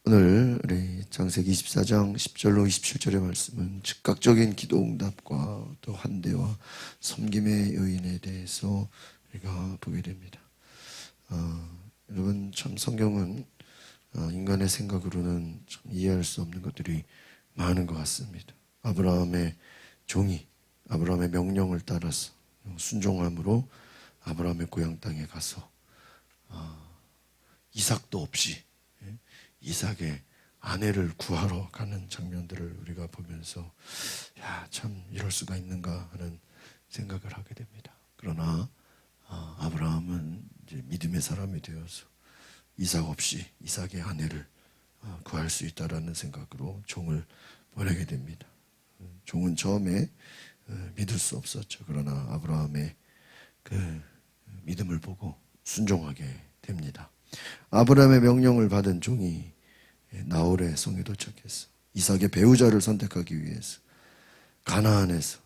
오늘 우리 창세기 24장 10절로 27절의 말씀은 즉각적인 기도 응답과 또 환대와 섬김의 요인에 대해서 우리가 보게 됩니다. 여러분 참 성경은 인간의 생각으로는 참 이해할 수 없는 것들이 많은 것 같습니다. 아브라함의 종이 아브라함의 명령을 따라서 순종함으로 아브라함의 고향 땅에 가서 이삭도 없이 이삭의 아내를 구하러 가는 장면들을 우리가 보면서 참 이럴 수가 있는가 하는 생각을 하게 됩니다. 그러나 아브라함은 이제 믿음의 사람이 되어서 이삭 없이 이삭의 아내를 구할 수 있다라는 생각으로 종을 보내게 됩니다. 종은 처음에 믿을 수 없었죠. 그러나 아브라함의 그 믿음을 보고 순종하게 됩니다. 아브라함의 명령을 받은 종이 나홀의 성에 도착해서 이삭의 배우자를 선택하기 위해서 가나안에서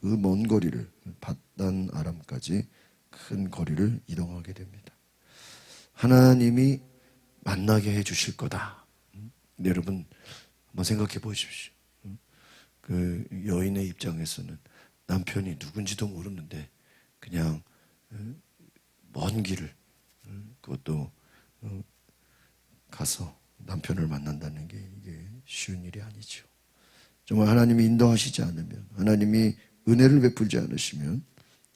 그 먼 거리를 밧단 아람까지 큰 거리를 이동하게 됩니다. 하나님이 만나게 해주실 거다. 여러분 한번 생각해 보십시오. 그 여인의 입장에서는 남편이 누군지도 모르는데 그냥 먼 길을 그것도 가서 남편을 만난다는 게 이게 쉬운 일이 아니죠. 정말 하나님이 인도하시지 않으면, 하나님이 은혜를 베풀지 않으시면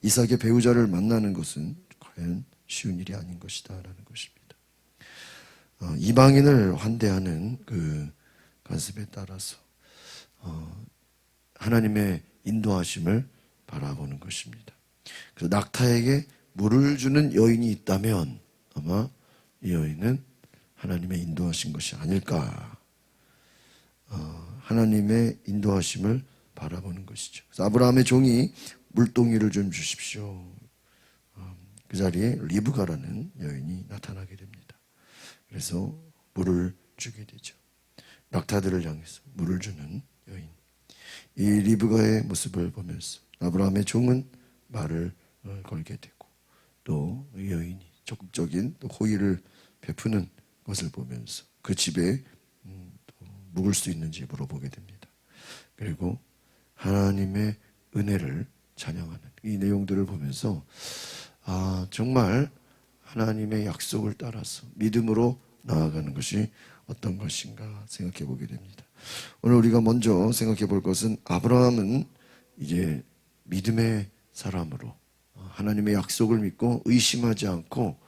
이삭의 배우자를 만나는 것은 과연 쉬운 일이 아닌 것이다라는 것입니다. 이방인을 환대하는 그 관습에 따라서 하나님의 인도하심을 바라보는 것입니다. 그래서 낙타에게 물을 주는 여인이 있다면 아마 이 여인은 하나님의 인도하신 것이 아닐까. 하나님의 인도하심을 바라보는 것이죠. 그래서 아브라함의 종이 물동이를 좀 주십시오. 그 자리에 리브가라는 여인이 나타나게 됩니다. 그래서 물을 주게 되죠. 낙타들을 향해서 물을 주는 여인. 이 리브가의 모습을 보면서 아브라함의 종은 말을 걸게 되고 또 여인이 적극적인 또 호의를 베푸는 것을 보면서 그 집에 묵을 수 있는지 물어보게 됩니다. 그리고 하나님의 은혜를 찬양하는 이 내용들을 보면서 정말 하나님의 약속을 따라서 믿음으로 나아가는 것이 어떤 것인가 생각해 보게 됩니다. 오늘 우리가 먼저 생각해 볼 것은 아브라함은 이제 믿음의 사람으로 하나님의 약속을 믿고 의심하지 않고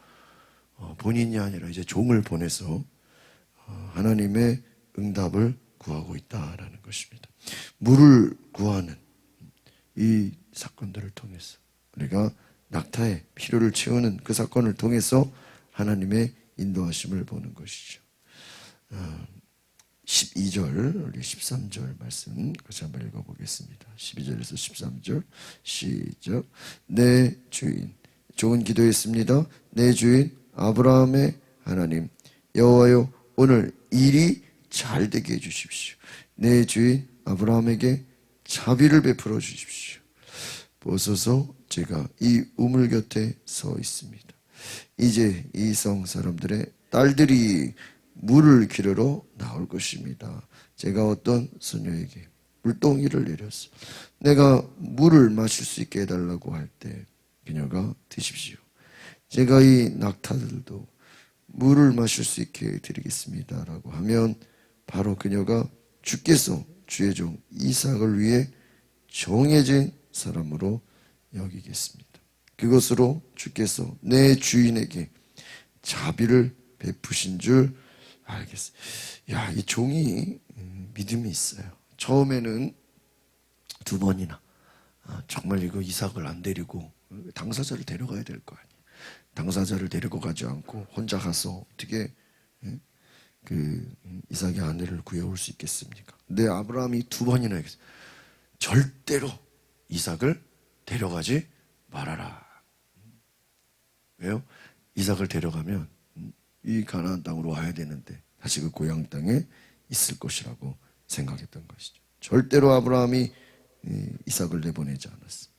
본인이 아니라 이제 종을 보내서 하나님의 응답을 구하고 있다라는 것입니다. 물을 구하는 이 사건들을 통해서 우리가 낙타의 필요를 채우는 그 사건을 통해서 하나님의 인도하심을 보는 것이죠. 12절, 13절 말씀 같이 한번 읽어보겠습니다. 12절에서 13절 시작. 내 주인, 종은 기도했습니다. 내 주인 아브라함의 하나님 여호와여, 오늘 일이 잘 되게 해주십시오. 내 주인 아브라함에게 자비를 베풀어 주십시오. 보소서, 제가 이 우물 곁에 서 있습니다. 이제 이 성 사람들의 딸들이 물을 기르러 나올 것입니다. 제가 어떤 소녀에게 물동이를 내렸어. 내가 물을 마실 수 있게 해달라고 할 때 그녀가 드십시오. 제가 이 낙타들도 물을 마실 수 있게 드리겠습니다 라고 하면 바로 그녀가 주께서 주의 종 이삭을 위해 정해진 사람으로 여기겠습니다. 그것으로 주께서 내 주인에게 자비를 베푸신 줄 알겠어요. 이 종이 믿음이 있어요. 처음에는 2번이나 정말 이거 이삭을 안 데리고 당사자를 데려가야 될 거 아니에요. 당사자를 데리고 가지 않고 혼자 가서 어떻게 그 이삭의 아내를 구해올 수 있겠습니까? 근데 아브라함이 2번이나 얘기했어요. 절대로 이삭을 데려가지 말아라. 왜요? 이삭을 데려가면 이 가나안 땅으로 와야 되는데 다시 그 고향 땅에 있을 것이라고 생각했던 것이죠. 절대로 아브라함이 이삭을 내보내지 않았어요.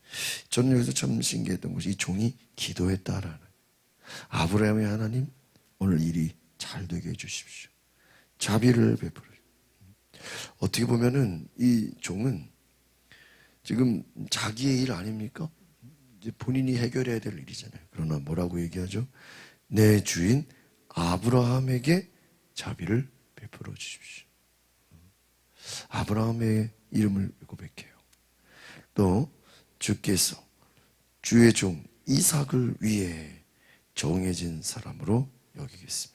저는 여기서 참 신기했던 것이 이 종이 기도했다라는, 아브라함의 하나님 오늘 일이 잘 되게 해주십시오. 자비를 베풀어. 어떻게 보면은 이 종은 지금 자기의 일 아닙니까? 이제 본인이 해결해야 될 일이잖아요. 그러나 뭐라고 얘기하죠? 내 주인 아브라함에게 자비를 베풀어 주십시오. 아브라함의 이름을 고백해요. 또 주께서 주의 종 이삭을 위해 정해진 사람으로 여기겠습니다.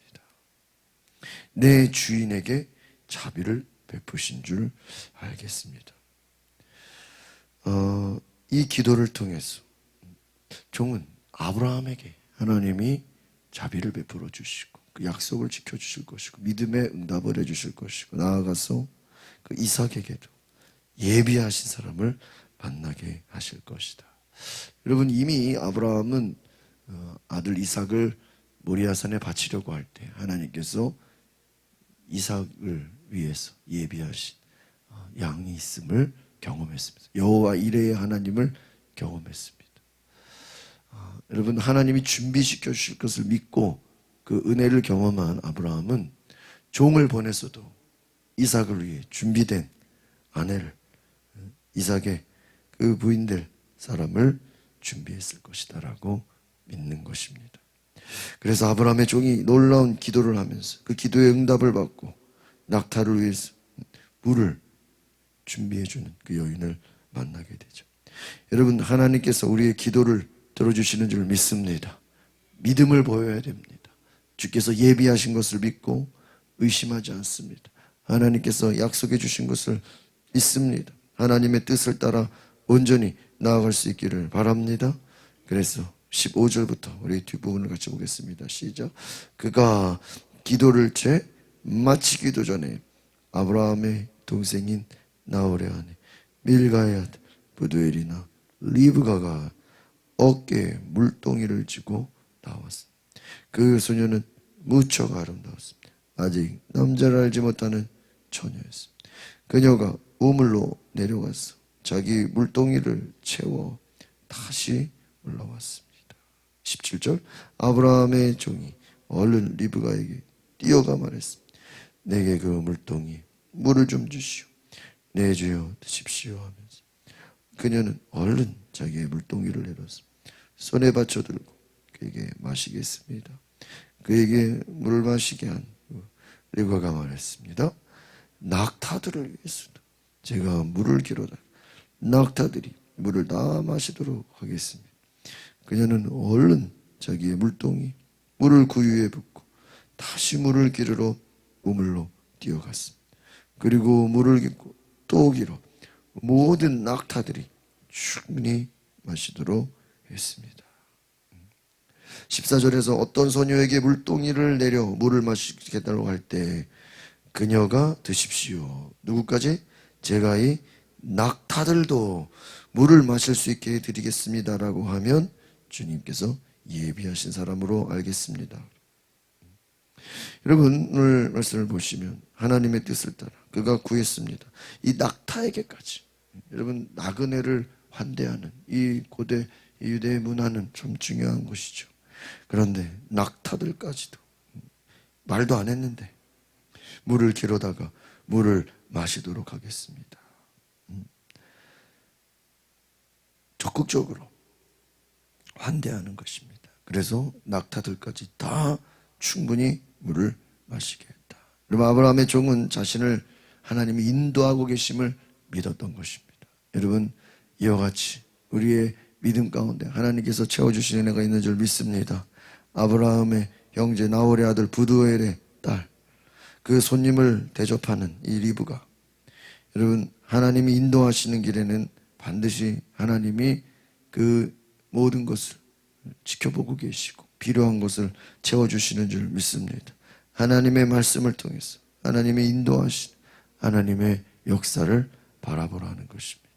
내 주인에게 자비를 베푸신 줄 알겠습니다. 이 기도를 통해서 종은 아브라함에게 하나님이 자비를 베풀어 주시고 그 약속을 지켜주실 것이고 믿음의 응답을 해주실 것이고 나아가서 그 이삭에게도 예비하신 사람을 만나게 하실 것이다. 여러분, 이미 아브라함은 아들 이삭을 모리아산에 바치려고 할 때 하나님께서 이삭을 위해서 예비하신 양이 있음을 경험했습니다. 여호와 이레의 하나님을 경험했습니다. 여러분, 하나님이 준비시켜 주실 것을 믿고 그 은혜를 경험한 아브라함은 종을 보내서도 이삭을 위해 준비된 아내를, 이삭의 그 부인 될 사람을 준비했을 것이다 라고 믿는 것입니다. 그래서 아브라함의 종이 놀라운 기도를 하면서 그 기도의 응답을 받고 낙타를 위해서 물을 준비해주는 그 여인을 만나게 되죠. 여러분, 하나님께서 우리의 기도를 들어주시는 줄 믿습니다. 믿음을 보여야 됩니다. 주께서 예비하신 것을 믿고 의심하지 않습니다. 하나님께서 약속해 주신 것을 믿습니다. 하나님의 뜻을 따라 온전히 나아갈 수 있기를 바랍니다. 그래서 15절부터 우리 뒷부분을 같이 보겠습니다. 시작. 그가 기도를 채 마치기도 전에 아브라함의 동생인 나홀의 아내 밀가의 아들 부두엘이나 리브가가 어깨에 물동이를 쥐고 나왔습니다. 그 소녀는 무척 아름다웠습니다. 아직 남자를 알지 못하는 처녀였습니다. 그녀가 우물로 내려가서 자기 물동이를 채워 다시 올라왔습니다. 17절. 아브라함의 종이 얼른 리브가에게 뛰어가 말했습니다. 내게 그 물동이 물을 좀 주시오. 내 주여 드십시오 하면서 그녀는 얼른 자기의 물동이를 내려서 손에 받쳐 들고 그에게 마시겠습니다. 그에게 물을 마시게 한 리브가가 말했습니다. 낙타들을 위해서도 제가 물을 길어다 낙타들이 물을 다 마시도록 하겠습니다. 그녀는 얼른 자기의 물동이 물을 구유에 붓고 다시 물을 기르러 우물로 뛰어갔습니다. 그리고 물을 깃고 또 기러 모든 낙타들이 충분히 마시도록 했습니다. 14절에서 어떤 소녀에게 물동이를 내려 물을 마시게 달라고 할 때 그녀가 드십시오. 누구까지? 제가 이 낙타들도 물을 마실 수 있게 해드리겠습니다라고 하면 주님께서 예비하신 사람으로 알겠습니다. 여러분, 오늘 말씀을 보시면 하나님의 뜻을 따라 그가 구했습니다. 이 낙타에게까지. 여러분, 나그네를 환대하는 이 고대 유대의 문화는 참 중요한 것이죠. 그런데 낙타들까지도 말도 안 했는데 물을 기르다가 물을 마시도록 하겠습니다. 적극적으로 환대하는 것입니다. 그래서 낙타들까지 다 충분히 물을 마시게 했다. 그럼 아브라함의 종은 자신을 하나님이 인도하고 계심을 믿었던 것입니다. 여러분, 이와 같이 우리의 믿음 가운데 하나님께서 채워주신 은혜가 있는 줄 믿습니다. 아브라함의 형제 나홀의 아들 부두엘의 딸, 그 손님을 대접하는 이 리브가, 여러분, 하나님이 인도하시는 길에는 반드시 하나님이 그 모든 것을 지켜보고 계시고 필요한 것을 채워주시는 줄 믿습니다. 하나님의 말씀을 통해서 하나님의 인도하신 하나님의 역사를 바라보라는 것입니다.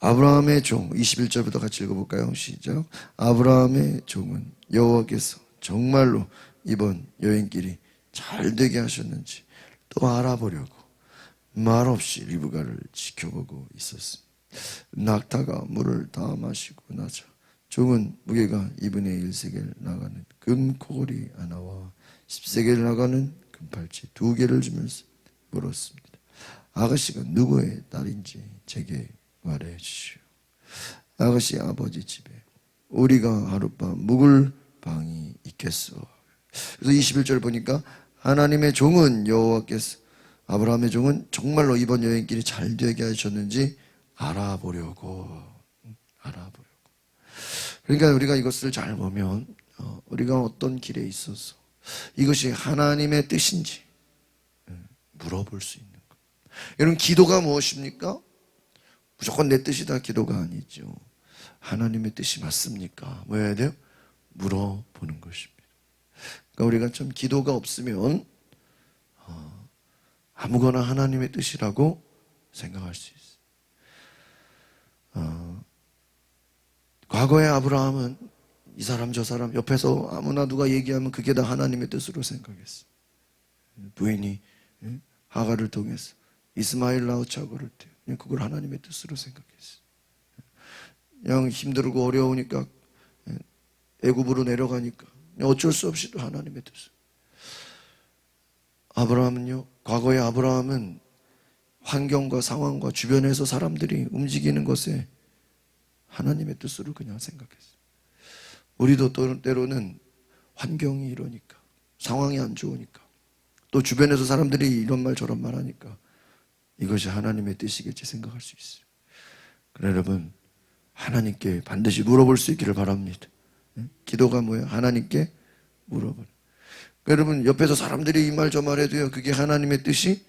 아브라함의 종 21절부터 같이 읽어볼까요? 시작. 아브라함의 종은 여호와께서 정말로 이번 여행길이 잘 되게 하셨는지 또 알아보려고 말없이 리브가를 지켜보고 있었습니다. 낙타가 물을 다 마시고 나자 종은 무게가 2분의 1세겔 나가는 금코골이 하나와 10세겔 나가는 금팔찌 2개를 주면서 물었습니다. 아가씨가 누구의 딸인지 제게 말해 주시오. 아가씨 아버지 집에 우리가 하룻밤 묵을 방이 있겠소. 그래서 21절 보니까 하나님의 종은 여호와께서 아브라함의 종은 정말로 이번 여행길이 잘 되게 하셨는지 알아보려고. 그러니까 우리가 이것을 잘 보면 우리가 어떤 길에 있어서 이것이 하나님의 뜻인지 물어볼 수 있는 것. 여러분, 기도가 무엇입니까? 무조건 내 뜻이다 기도가 아니죠. 하나님의 뜻이 맞습니까? 뭐 해야 돼요? 물어보는 것입니다. 그러니까 우리가 좀 기도가 없으면 아무거나 하나님의 뜻이라고 생각할 수 있어요. 과거에 아브라함은 이 사람 저 사람 옆에서 아무나 누가 얘기하면 그게 다 하나님의 뜻으로 생각했어. 부인이 하가를 통해서 이스마엘 낳자고 그럴 때 그냥 그걸 하나님의 뜻으로 생각했어. 그냥 힘들고 어려우니까 애굽으로 내려가니까 어쩔 수 없이 또 하나님의 뜻. 아브라함은요, 과거의 아브라함은 환경과 상황과 주변에서 사람들이 움직이는 것에 하나님의 뜻으로 그냥 생각했어요. 우리도 때로는 환경이 이러니까, 상황이 안 좋으니까, 또 주변에서 사람들이 이런 말 저런 말 하니까 이것이 하나님의 뜻이겠지 생각할 수 있어요. 그래 여러분, 하나님께 반드시 물어볼 수 있기를 바랍니다. 기도가 뭐예요? 하나님께 물어보는. 여러분, 옆에서 사람들이 이 말 저 말 해도요, 그게 하나님의 뜻이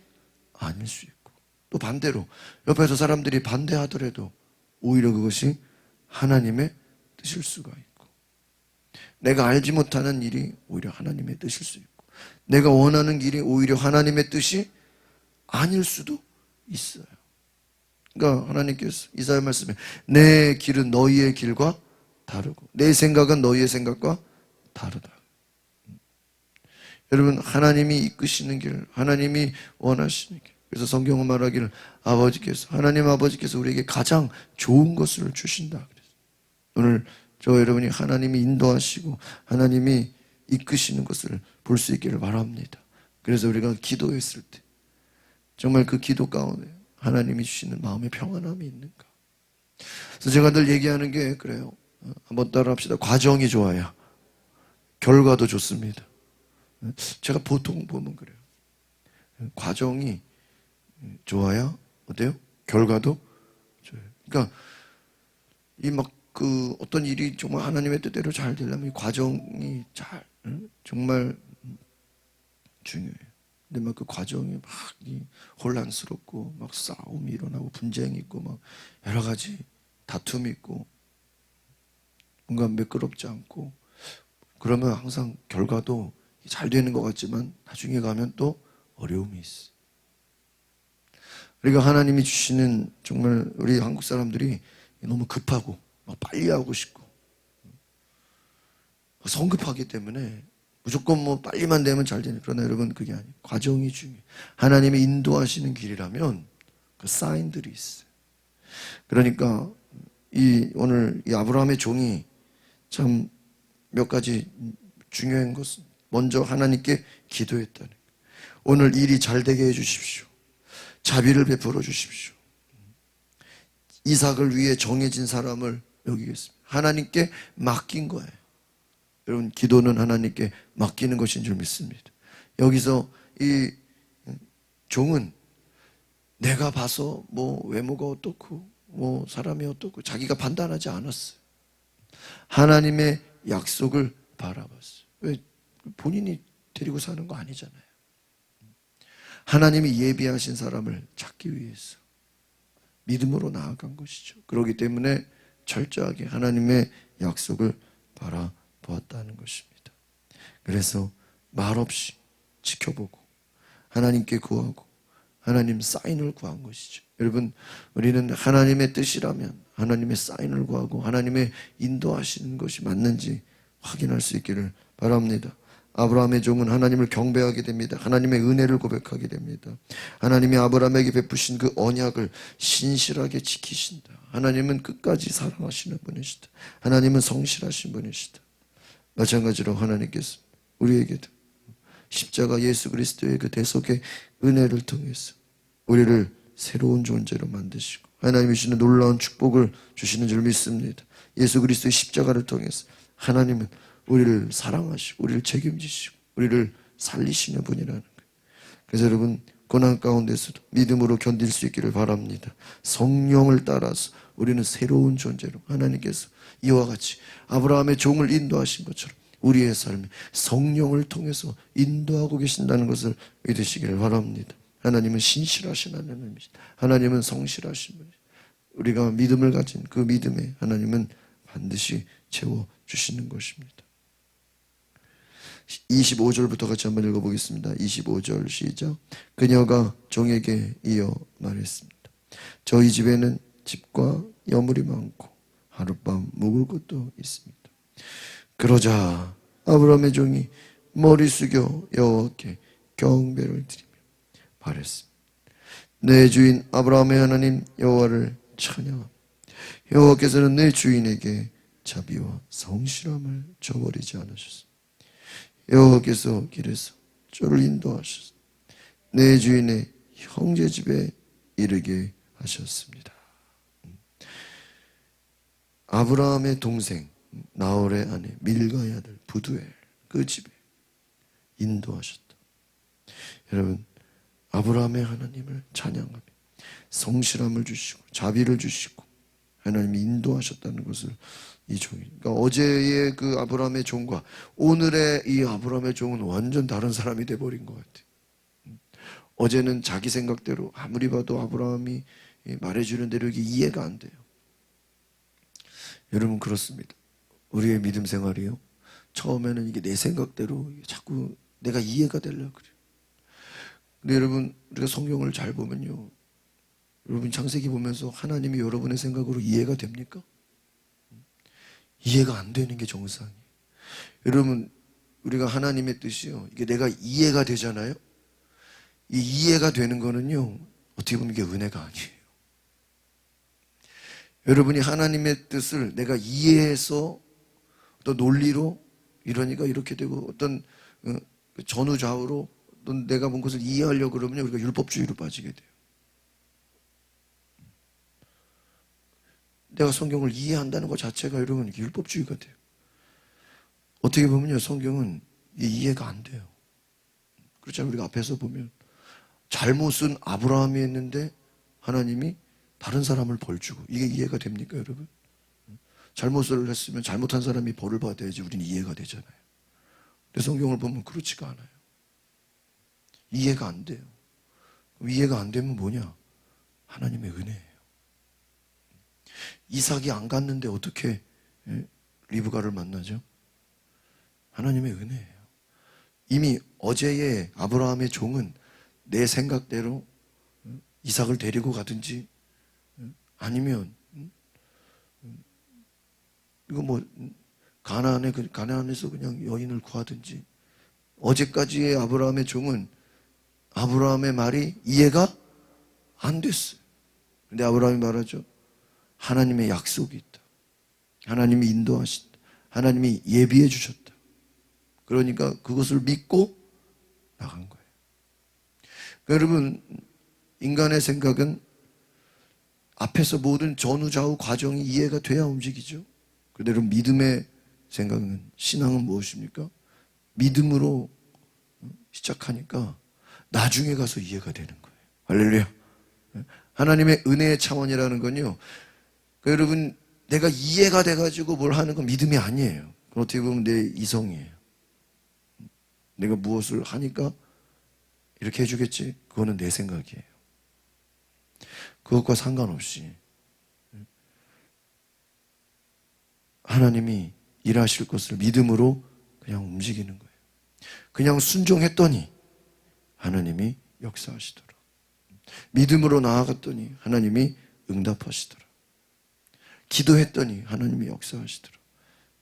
아닐 수 있고, 또 반대로 옆에서 사람들이 반대하더라도 오히려 그것이 하나님의 뜻일 수가 있고, 내가 알지 못하는 일이 오히려 하나님의 뜻일 수 있고, 내가 원하는 길이 오히려 하나님의 뜻이 아닐 수도 있어요. 그러니까 하나님께서 이사야 말씀에 내 길은 너희의 길과 다르고 내 생각은 너희의 생각과 다르다. 여러분, 하나님이 이끄시는 길, 하나님이 원하시는 길. 그래서 성경은 말하기를 하나님 아버지께서 우리에게 가장 좋은 것을 주신다. 그래서 오늘 여러분이 하나님이 인도하시고 하나님이 이끄시는 것을 볼 수 있기를 바랍니다. 그래서 우리가 기도했을 때 정말 그 기도 가운데 하나님이 주시는 마음의 평안함이 있는가. 그래서 제가 늘 얘기하는 게 그래요. 한번 따라합시다. 과정이 좋아야 결과도 좋습니다. 제가 보통 보면 그래요. 과정이 좋아야 어때요? 결과도 좋아요. 그러니까 이 막 그 어떤 일이 정말 하나님의 뜻대로 잘 되려면 이 과정이 정말 중요해요. 근데 막 그 과정이 막 혼란스럽고 막 싸움이 일어나고 분쟁이 있고 막 여러 가지 다툼이 있고 뭔가 매끄럽지 않고 그러면 항상 결과도 잘 되는 것 같지만 나중에 가면 또 어려움이 있어. 그러니까 하나님이 주시는 정말 우리 한국 사람들이 너무 급하고 막 빨리 하고 싶고 성급하기 때문에 무조건 뭐 빨리만 되면 잘 되는. 그러나 여러분, 그게 아니에요. 과정이 중요해요. 하나님이 인도하시는 길이라면 그 사인들이 있어요. 그러니까 오늘 이 아브라함의 종이 참 몇 가지 중요한 것은 먼저 하나님께 기도했다는 거예요. 오늘 일이 잘 되게 해 주십시오. 자비를 베풀어 주십시오. 이삭을 위해 정해진 사람을 여기겠습니다. 하나님께 맡긴 거예요. 여러분, 기도는 하나님께 맡기는 것인 줄 믿습니다. 여기서 이 종은 내가 봐서 뭐 외모가 어떻고 뭐 사람이 어떻고 자기가 판단하지 않았어요. 하나님의 약속을 바라봤어요. 왜? 본인이 데리고 사는 거 아니잖아요. 하나님이 예비하신 사람을 찾기 위해서 믿음으로 나아간 것이죠. 그렇기 때문에 철저하게 하나님의 약속을 바라보았다는 것입니다. 그래서 말없이 지켜보고 하나님께 구하고 하나님 사인을 구한 것이죠. 여러분, 우리는 하나님의 뜻이라면 하나님의 사인을 구하고 하나님의 인도하시는 것이 맞는지 확인할 수 있기를 바랍니다. 아브라함의 종은 하나님을 경배하게 됩니다. 하나님의 은혜를 고백하게 됩니다. 하나님이 아브라함에게 베푸신 그 언약을 신실하게 지키신다. 하나님은 끝까지 사랑하시는 분이시다. 하나님은 성실하신 분이시다. 마찬가지로 하나님께서 우리에게도 십자가 예수 그리스도의 그 대속의 은혜를 통해서 우리를 새로운 존재로 만드시고 하나님이 주시는 놀라운 축복을 주시는 줄 믿습니다. 예수 그리스도의 십자가를 통해서 하나님은 우리를 사랑하시고 우리를 책임지시고 우리를 살리시는 분이라는 거예요. 그래서 여러분 고난 가운데서도 믿음으로 견딜 수 있기를 바랍니다. 성령을 따라서 우리는 새로운 존재로 하나님께서 이와 같이 아브라함의 종을 인도하신 것처럼 우리의 삶에 성령을 통해서 인도하고 계신다는 것을 믿으시기를 바랍니다. 하나님은 신실하신 하나님이시다. 하나님은 성실하신 분이시다. 우리가 믿음을 가진 그 믿음에 하나님은 반드시 채워주시는 것입니다. 25절부터 같이 한번 읽어보겠습니다. 25절 시작. 그녀가 종에게 이어 말했습니다. 저희 집에는 집과 여물이 많고 하룻밤 묵을 곳도 있습니다. 그러자 아브라함의 종이 머리 숙여 여호와께 경배를 드리며 말했습니다. 내 주인 아브라함의 하나님 여호와를 찬양합니다. 여호와께서는 내 주인에게 자비와 성실함을 저버리지 않으셨습니다. 여호와께서 길에서 저를 인도하셔서 내 주인의 형제 집에 이르게 하셨습니다. 아브라함의 동생 나홀의 아내 밀가의 아들 부두엘 그 집에 인도하셨다. 여러분 아브라함의 하나님을 찬양하며 성실함을 주시고 자비를 주시고 하나님이 인도하셨다는 것을 이 종이 그러니까 어제의 그 아브라함의 종과 오늘의 이 아브라함의 종은 완전 다른 사람이 돼버린 것 같아요. 어제는 자기 생각대로 아무리 봐도 아브라함이 말해주는 대로 이게 이해가 안 돼요. 여러분 그렇습니다. 우리의 믿음 생활이요. 처음에는 이게 내 생각대로 자꾸 내가 이해가 되려고 그래요. 근데 여러분 우리가 성경을 잘 보면요. 여러분 창세기 보면서 하나님이 여러분의 생각으로 이해가 됩니까? 이해가 안 되는 게 정상이에요. 여러분 우리가 하나님의 뜻이요. 이게 내가 이해가 되잖아요. 이 이해가 되는 거는요. 어떻게 보면 이게 은혜가 아니에요. 여러분이 하나님의 뜻을 내가 이해해서 어떤 논리로 이러니까 이렇게 되고 어떤 전후좌우로 어떤 내가 본 것을 이해하려고 그러면 우리가 율법주의로 빠지게 돼요. 내가 성경을 이해한다는 것 자체가 여러분 율법주의가 돼요. 어떻게 보면요 성경은 이해가 안 돼요. 그렇잖아요. 우리가 앞에서 보면 잘못은 아브라함이 했는데 하나님이 다른 사람을 벌 주고 이게 이해가 됩니까 여러분? 잘못을 했으면 잘못한 사람이 벌을 받아야지 우리는 이해가 되잖아요. 근데 성경을 보면 그렇지가 않아요. 이해가 안 돼요. 이해가 안 되면 뭐냐? 하나님의 은혜예요. 이삭이 안 갔는데 어떻게 리브가를 만나죠? 하나님의 은혜예요. 이미 어제의 아브라함의 종은 내 생각대로 이삭을 데리고 가든지 아니면 이거 뭐 가나안에서 그냥 여인을 구하든지 어제까지의 아브라함의 종은 아브라함의 말이 이해가 안 됐어요. 근데 아브라함이 말하죠. 하나님의 약속이 있다. 하나님이 인도하신다. 하나님이 예비해 주셨다. 그러니까 그것을 믿고 나간 거예요. 그러니까 여러분 인간의 생각은 앞에서 모든 전후좌우 과정이 이해가 돼야 움직이죠. 그런데 여러분 믿음의 생각은 신앙은 무엇입니까? 믿음으로 시작하니까 나중에 가서 이해가 되는 거예요. 할렐루야. 하나님의 은혜의 차원이라는 건요. 그러니까 여러분 내가 이해가 돼가지고 뭘 하는 건 믿음이 아니에요. 어떻게 보면 내 이성이에요. 내가 무엇을 하니까 이렇게 해주겠지. 그거는 내 생각이에요. 그것과 상관없이 하나님이 일하실 것을 믿음으로 그냥 움직이는 거예요. 그냥 순종했더니 하나님이 역사하시더라. 믿음으로 나아갔더니 하나님이 응답하시더라. 기도했더니 하나님이 역사하시더라.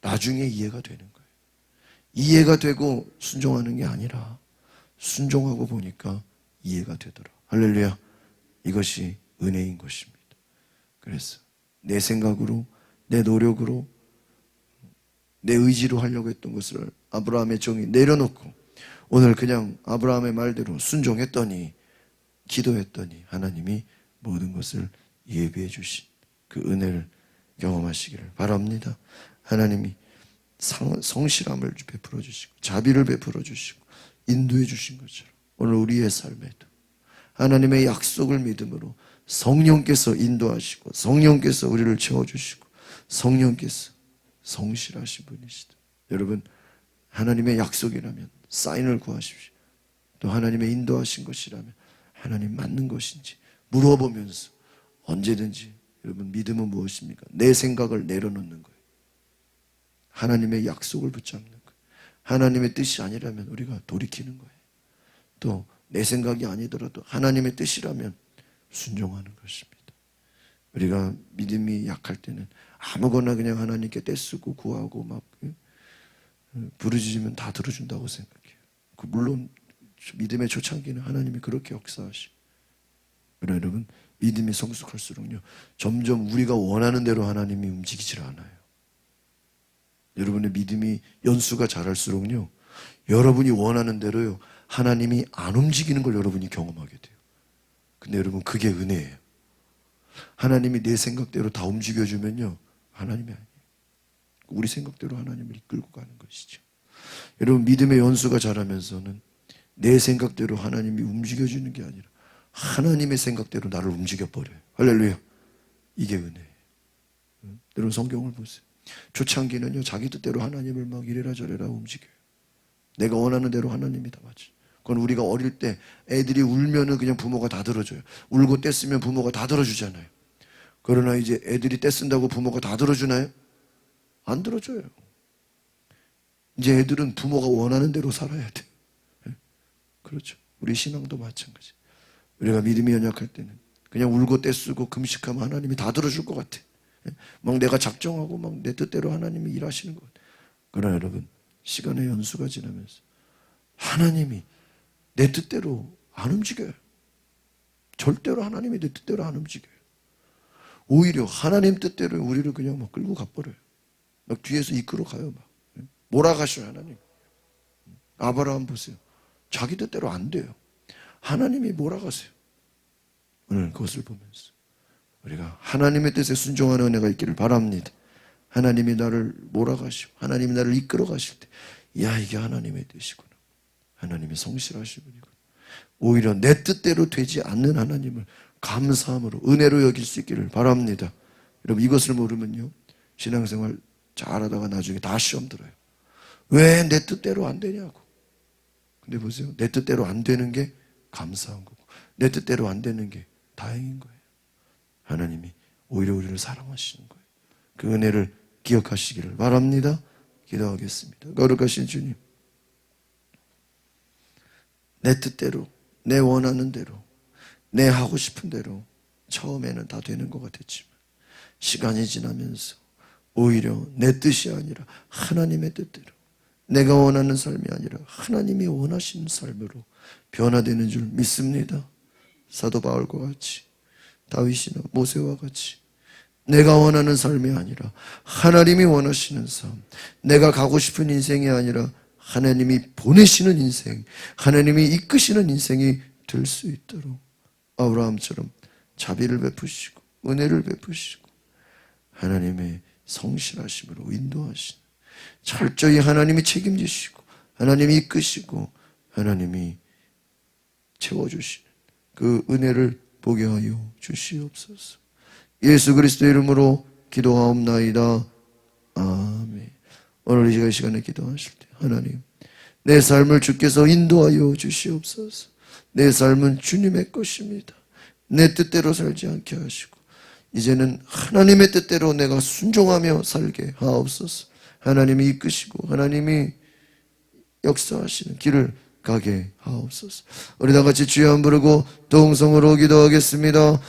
나중에 이해가 되는 거예요. 이해가 되고 순종하는 게 아니라 순종하고 보니까 이해가 되더라. 할렐루야. 이것이 은혜인 것입니다. 그래서 내 생각으로 내 노력으로 내 의지로 하려고 했던 것을 아브라함의 종이 내려놓고 오늘 그냥 아브라함의 말대로 순종했더니, 기도했더니 하나님이 모든 것을 예비해 주신 그 은혜를 경험하시기를 바랍니다. 하나님이 성실함을 베풀어 주시고 자비를 베풀어 주시고 인도해 주신 것처럼 오늘 우리의 삶에도 하나님의 약속을 믿음으로 성령께서 인도하시고 성령께서 우리를 채워주시고 성령께서 성실하신 분이시다. 여러분, 하나님의 약속이라면 사인을 구하십시오. 또 하나님의 인도하신 것이라면 하나님 맞는 것인지 물어보면서 언제든지, 여러분, 믿음은 무엇입니까? 내 생각을 내려놓는 거예요. 하나님의 약속을 붙잡는 거예요. 하나님의 뜻이 아니라면 우리가 돌이키는 거예요. 또 내 생각이 아니더라도 하나님의 뜻이라면 순종하는 것입니다. 우리가 믿음이 약할 때는 아무거나 그냥 하나님께 떼쓰고 구하고 막 부르짖으면 다 들어준다고 생각해요. 물론 믿음의 초창기는 하나님이 그렇게 역사하시고, 그러나 여러분, 믿음이 성숙할수록요 점점 우리가 원하는 대로 하나님이 움직이질 않아요. 여러분의 믿음이 연수가 자랄수록요 여러분이 원하는 대로요 하나님이 안 움직이는 걸 여러분이 경험하게 돼요. 근데 여러분, 그게 은혜예요. 하나님이 내 생각대로 다 움직여주면요 하나님이 아니에요. 우리 생각대로 하나님을 이끌고 가는 것이죠. 여러분, 믿음의 연수가 자라면서는 내 생각대로 하나님이 움직여주는 게 아니라 하나님의 생각대로 나를 움직여버려요. 할렐루야. 이게 은혜예요. 여러분, 성경을 보세요. 초창기는요 자기 뜻대로 하나님을 막 이래라 저래라 움직여요. 내가 원하는 대로 하나님이 다 맞죠. 그건 우리가 어릴 때 애들이 울면은 그냥 부모가 다 들어줘요. 울고 떼쓰면 부모가 다 들어주잖아요. 그러나 이제 애들이 떼쓴다고 부모가 다 들어주나요? 안 들어줘요. 이제 애들은 부모가 원하는 대로 살아야 돼요. 그렇죠. 우리 신앙도 마찬가지. 우리가 믿음이 연약할 때는 그냥 울고 떼쓰고 금식하면 하나님이 다 들어줄 것 같아. 막 내가 작정하고 막 내 뜻대로 하나님이 일하시는 것 같아. 그러나 여러분, 시간의 연수가 지나면서 하나님이 내 뜻대로 안 움직여요. 절대로 하나님이 내 뜻대로 안 움직여요. 오히려 하나님 뜻대로 우리를 그냥 막 끌고 가버려요. 막 뒤에서 이끌어 가요. 막 몰아가셔요, 하나님. 아브라함 보세요. 자기 뜻대로 안 돼요. 하나님이 몰아가세요. 오늘 그것을 보면서 우리가 하나님의 뜻에 순종하는 은혜가 있기를 바랍니다. 하나님이 나를 몰아가시고 하나님이 나를 이끌어 가실 때, 야, 이게 하나님의 뜻이구나. 하나님이 성실하신 분이구나. 오히려 내 뜻대로 되지 않는 하나님을 감사함으로 은혜로 여길 수 있기를 바랍니다. 여러분, 이것을 모르면요 신앙생활 잘하다가 나중에 다 시험 들어요. 왜 내 뜻대로 안 되냐고. 근데 보세요, 내 뜻대로 안 되는 게 감사한 거고 내 뜻대로 안 되는 게 다행인 거예요. 하나님이 오히려 우리를 사랑하시는 거예요. 그 은혜를 기억하시기를 바랍니다. 기도하겠습니다. 거룩하신 주님, 내 뜻대로, 내 원하는 대로, 내 하고 싶은 대로 처음에는 다 되는 것 같았지만 시간이 지나면서 오히려 내 뜻이 아니라 하나님의 뜻대로, 내가 원하는 삶이 아니라 하나님이 원하시는 삶으로 변화되는 줄 믿습니다. 사도 바울과 같이, 다윗이나 모세와 같이 내가 원하는 삶이 아니라 하나님이 원하시는 삶, 내가 가고 싶은 인생이 아니라 하나님이 보내시는 인생, 하나님이 이끄시는 인생이 될 수 있도록 아브라함처럼 자비를 베푸시고 은혜를 베푸시고 하나님의 성실하심으로 인도하시는, 철저히 하나님이 책임지시고 하나님이 이끄시고 하나님이 채워주시는 그 은혜를 보게 하여 주시옵소서. 예수 그리스도의 이름으로 기도하옵나이다. 아멘. 오늘 이 시간에 기도하실 때, 하나님, 내 삶을 주께서 인도하여 주시옵소서. 내 삶은 주님의 것입니다. 내 뜻대로 살지 않게 하시고 이제는 하나님의 뜻대로 내가 순종하며 살게 하옵소서. 하나님이 이끄시고 하나님이 역사하시는 길을 가게 하옵소서. 우리 다 같이 주여 한 부르고 동성으로 기도하겠습니다.